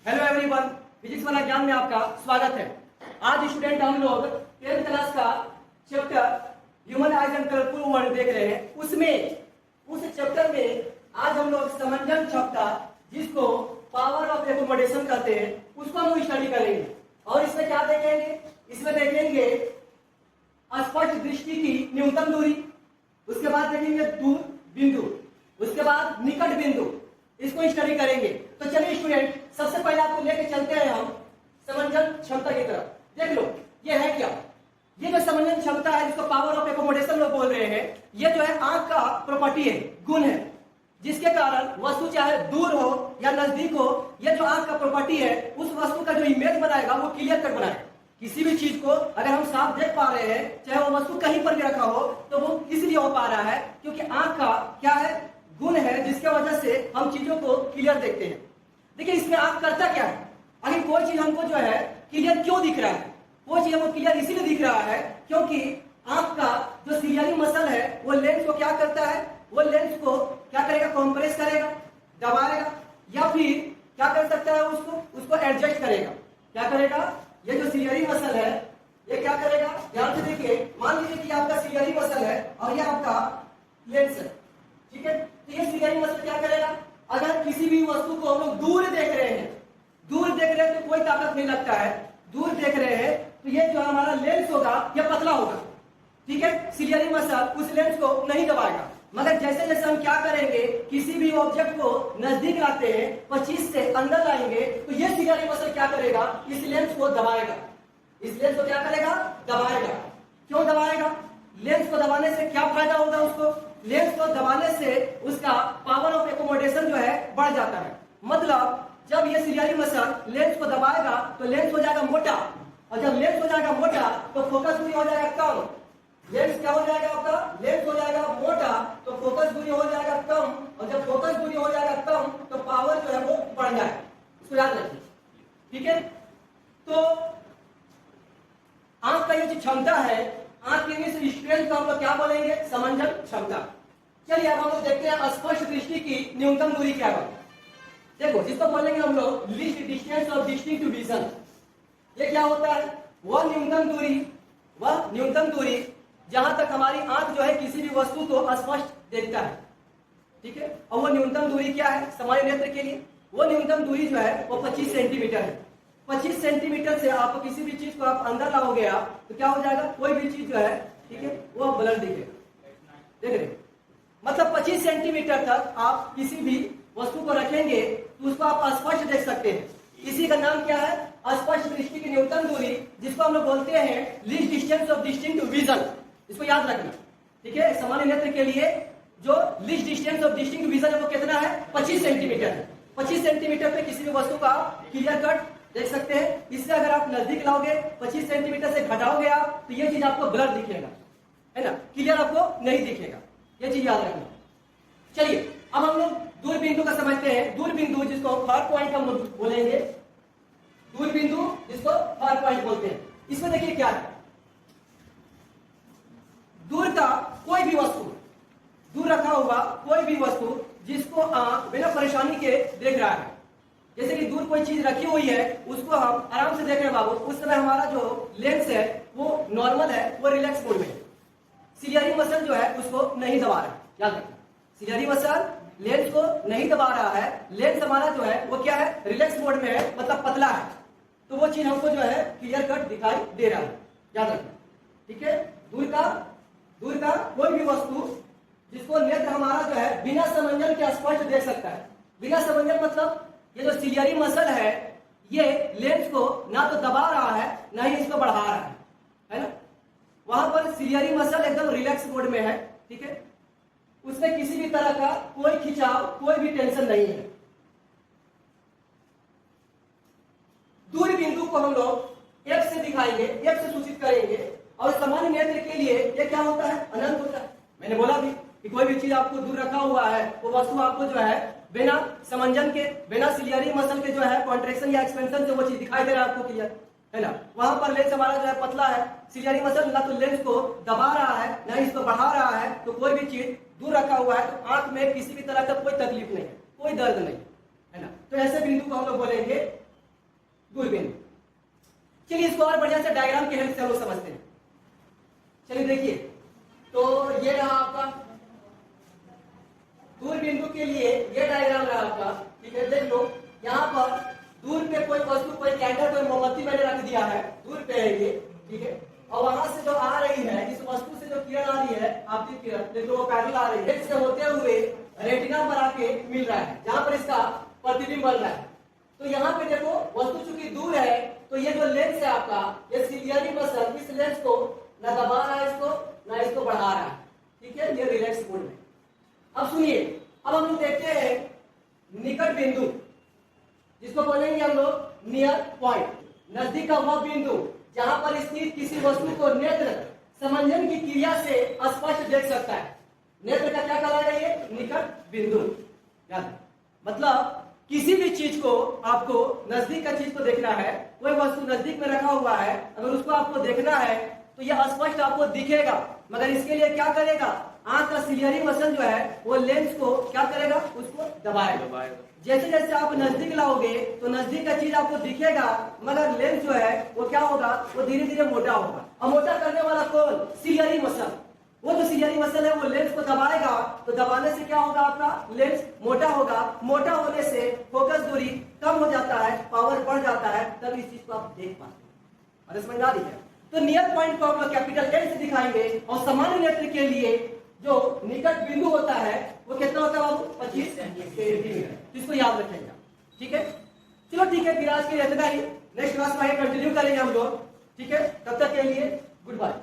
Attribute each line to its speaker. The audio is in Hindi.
Speaker 1: हेलो एवरीवन, फिजिक्स वाला ज्ञान में आपका स्वागत है। आज स्टूडेंट हम लोग 10th क्लास का chapter human eyes and colourful world देख रहे हैं। उस चैप्टर में आज हम लोग समंजन क्षमता, जिसको पावर ऑफ एकोमोडेशन कहते हैं, उसको हम लोग स्टडी करेंगे। और इसमें क्या देखेंगे? इसमें देखेंगे स्पष्ट दृष्टि की न्यूनतम दूरी, उसके बाद देखेंगे दूर बिंदु, उसके बाद निकट बिंदु, इसको स्टडी करेंगे। तो चलिए स्टूडेंट, सबसे पहले आपको लेके चलते हैं हम समंजन क्षमता की तरफ। देख लो ये है क्या? ये जो समंजन क्षमता है, जिसको पावर ऑफ एकोमोडेशन लोग बोल रहे हैं, ये जो है आंख का प्रॉपर्टी है, गुण है, जिसके कारण वस्तु चाहे दूर हो या नजदीक हो, ये जो आंख का प्रॉपर्टी है, उस वस्तु का जो इमेज बनाएगा वो क्लियर कट बनाएगा। किसी भी चीज को अगर हम साफ देख पा रहे हैं, चाहे वो वस्तु कहीं पर भी रखा हो, तो वो इसलिए हो पा रहा है क्योंकि आंख का क्या है, गुण है, जिसके वजह से हम चीजों को क्लियर देखते हैं। देखिए इसमें आंख करता क्या है? अगर कोई चीज हमको जो है क्लियर क्यों दिख रहा है, वो चीज हमको क्लियर इसीलिए दिख रहा है क्योंकि आंख का जो सिलियरी मसल है, वो लेंस को क्या करता है, वो लेंस को क्या करेगा, कॉम्प्रेस करेगा, दबाएगा, या फिर क्या कर सकता है, उसको एडजस्ट करेगा। क्या करेगा? ये जो सिलियरी मसल है, ये क्या करेगा, ध्यान से देखिए। मान लीजिए कि आपका सिलियरी मसल है और ये आपका लेंस है, ठीक है। तो ये सिलियरी मसल क्या करेगा, अगर किसी भी वस्तु को हम लोग दूर देख रहे हैं, तो कोई ताकत नहीं लगता है, दूर देख रहे हैं, तो ये जो हमारा लेंस होगा ये पतला होगा, ठीक है। सिलियरी मसल उस लेंस को नहीं दबाएगा। मगर जैसे जैसे हम क्या करेंगे, किसी भी ऑब्जेक्ट को नजदीक लाते हैं, 25 से अंदर लाएंगे, तो ये सिलियरी मसल क्या करेगा, इस लेंस को दबाएगा। इस लेंस को क्या करेगा, दबाएगा। क्यों दबाएगा? लेंस को दबाने से क्या फायदा होगा उसको? लेंस को दबाने से उसका पावर ऑफ एकोमोडेशन जो है बढ़ जाता है। मतलब जब ये सिलियरी मसल लेंस को दबाएगा तो लेंस हो जाएगा मोटा, और जब लेंस हो जाएगा मोटा तो फोकस दूरी हो जाएगा कम। लेंस क्या हो जाएगा आपका, लेंस हो जाएगा मोटा तो फोकस दूरी हो जाएगा कम, और जब फोकस दूरी हो जाएगा कम तो पावर जो है वो बढ़ जाएगा। इसको याद रखिए, ठीक है। तो आंख का ये जो क्षमता है, आंख की स्ट्रेंथ को हम लोग क्या बोलेंगे, समंजन क्षमता। चलिए अब हम लोग देखते हैं स्पष्ट दृष्टि की न्यूनतम दूरी क्या है। देखो जिसको बोलेंगे हम लोग least distance of distinct vision. ये क्या होता है? वह न्यूनतम दूरी जहां तक हमारी आंख जो है किसी भी वस्तु को स्पष्ट देखता है, ठीक है। और वो न्यूनतम दूरी क्या है सामान्य नेत्र के लिए? वो न्यूनतम दूरी जो है वो 25 सेंटीमीटर है। 25 सेंटीमीटर से आप किसी भी चीज को आप अंदर लाओगे आप, तो क्या हो जाएगा, कोई भी चीज जो है, ठीक है, वो ब्लर दिखेगा। देख रहे, मतलब 25 सेंटीमीटर तक आप किसी भी वस्तु को रखेंगे तो उसको आप स्पष्ट देख सकते हैं। इसी का नाम क्या है, स्पष्ट दृष्टि की न्यूनतम दूरी, जिसको हम लोग बोलते हैं least distance of distinct vision. इसको याद रखना, ठीक है। सामान्य नेत्र के लिए जो least distance of distinct vision है वो कितना है, 25 सेंटीमीटर है। 25 सेंटीमीटर पे किसी भी वस्तु का क्लियर कट देख सकते हैं। इससे अगर आप नजदीक लाओगे, 25 सेंटीमीटर से घटाओगे आप, तो ये चीज आपको ब्लर दिखेगा, है ना, क्लियर आपको नहीं दिखेगा। ये चीज याद रखना। चलिए अब हम लोग दूर बिंदु का समझते हैं। दूर बिंदु जिसको फार पॉइंट हम लोग बोलेंगे, दूर बिंदु जिसको फार पॉइंट बोलते हैं। इसमें देखिए क्या है, दूर का कोई भी वस्तु, दूर रखा हुआ कोई भी वस्तु जिसको आंख बिना परेशानी के देख रहा है। जैसे कि दूर कोई चीज रखी हुई है, उसको हम आराम से देख रहे हैं बाबू, उस समय हमारा जो लेंस है वो नॉर्मल है, वो रिलैक्स मोड में है। सिलियरी मसल जो है उसको नहीं दबा रहा है, याद रखना। सिलियरी मसल लेंस को नहीं दबा रहा है, लेंस हमारा जो है वो क्या है, रिलैक्स मोड में है, मतलब पतला है, तो वो चीज हमको जो है क्लियर कट दिखाई दे रहा है, याद रखना, ठीक है। दूर का कोई भी वस्तु जिसको नेत्र हमारा जो है बिना समंजन के स्पष्ट देख सकता है। बिना समंजन मतलब ये जो सिलियरी मसल है, ये लेंस को ना तो दबा रहा है ना ही इसको बढ़ा रहा है ना। वहां पर सिलियरी मसल एकदम रिलैक्स मोड में है, ठीक है। उसमें किसी भी तरह का कोई खिंचाव, कोई भी टेंशन नहीं है। दूर बिंदु को हम लोग F से दिखाएंगे, F से सूचित करेंगे, और सामान्य नेत्र के लिए ये क्या होता है, अनंत होता है। मैंने बोला भी कि कोई भी चीज आपको दूर रखा हुआ है, वो वस्तु आपको जो है बिना समंजन के, बिना सिलियरी मसल के जो है कॉन्ट्रैक्शन या एक्सपेंशन से वो चीज दिखाई दे रहा है आपको, क्लियर है ना। वहां पर लेंस हमारा जो है पतला है, सिलियरी मसल ना तो लेंस को दबा रहा है ना इसको बढ़ा रहा है, तो कोई भी चीज दूर रखा हुआ है तो आंख में किसी भी तरह का कोई तकलीफ नहीं है, कोई दर्द नहीं है ना। तो ऐसे बिंदु को हम लोग बोलेंगे दूरबीन। चलिए इसको और बढ़िया से डायग्राम के हेल्प से हम लोग समझते हैं। चलिए देखिए, तो ये रहा आपका दूर बिंदु के लिए ये डायग्राम रहा आपका, ठीक है। देख लो यहाँ पर दूर पे कोई वस्तु, कोई कैंडल, कोई मोमबत्ती मैंने रख दिया है, दूर पे है ये, ठीक है। और वहां से जो आ रही है, इस वस्तु से जो किरण आ रही है, आपकी किरण देख लो वो पैरेलल आ रही है, इससे होते हुए रेटिना पर आके मिल रहा है, जहां पर इसका प्रतिबिंब बन रहा है। तो यहाँ पे देखो वस्तु चूंकि दूर है, तो ये जो लेंस है आपका, ये सीलियरी मसल इस लेंस को न दबा रहा है इसको, न इसको बढ़ा रहा है, ठीक है। ये रिलैक्स मोड में। अब सुनिए, अब हम लोग देखते हैं निकट बिंदु, जिसको बोलेंगे हम लोग नियर पॉइंट। नजदीक का वह बिंदु जहां पर स्थित किसी वस्तु को नेत्र समंजन की क्रिया से स्पष्ट देख सकता है। नेत्र का क्या कहलाएगा? ये निकट बिंदु। मतलब किसी भी चीज को आपको नजदीक का चीज को देखना है, कोई वस्तु नजदीक में रखा हुआ है, अगर उसको आपको देखना है तो यह स्पष्ट आपको दिखेगा, मगर इसके लिए क्या करेगा? आंख का सिलियरी मसल जो है वो लेंस को क्या करेगा? उसको दबाएगा। जैसे जैसे आप नजदीक लाओगे तो नजदीक का चीज आपको दिखेगा, मगर लेंस जो है वो क्या होगा? वो धीरे धीरे मोटा होगा। और मोटा करने वाला कौन? Ciliary muscle. वो जो सिलियरी मसल है वो लेंस को दबाएगा, तो दबाने से क्या होगा? आपका लेंस मोटा होगा। मोटा होने से फोकस दूरी कम हो जाता है, पावर बढ़ जाता है, तब इस चीज को आप देख पाते हैं। और समझ आ रही है? तो नियर पॉइंट को हम कैपिटल एल से दिखाएंगे, और सामान्य नेत्र के लिए जो निकट बिंदु होता है वो कितना होता है बाबू? 25 सेंटीमीटर। इसको याद रखेंगे, ठीक है। चलो ठीक है, फिर आज के लिए इतना ही। नेक्स्ट क्लास में कंटिन्यू करेंगे हम लोग, ठीक है। तब तक के लिए गुड बाय।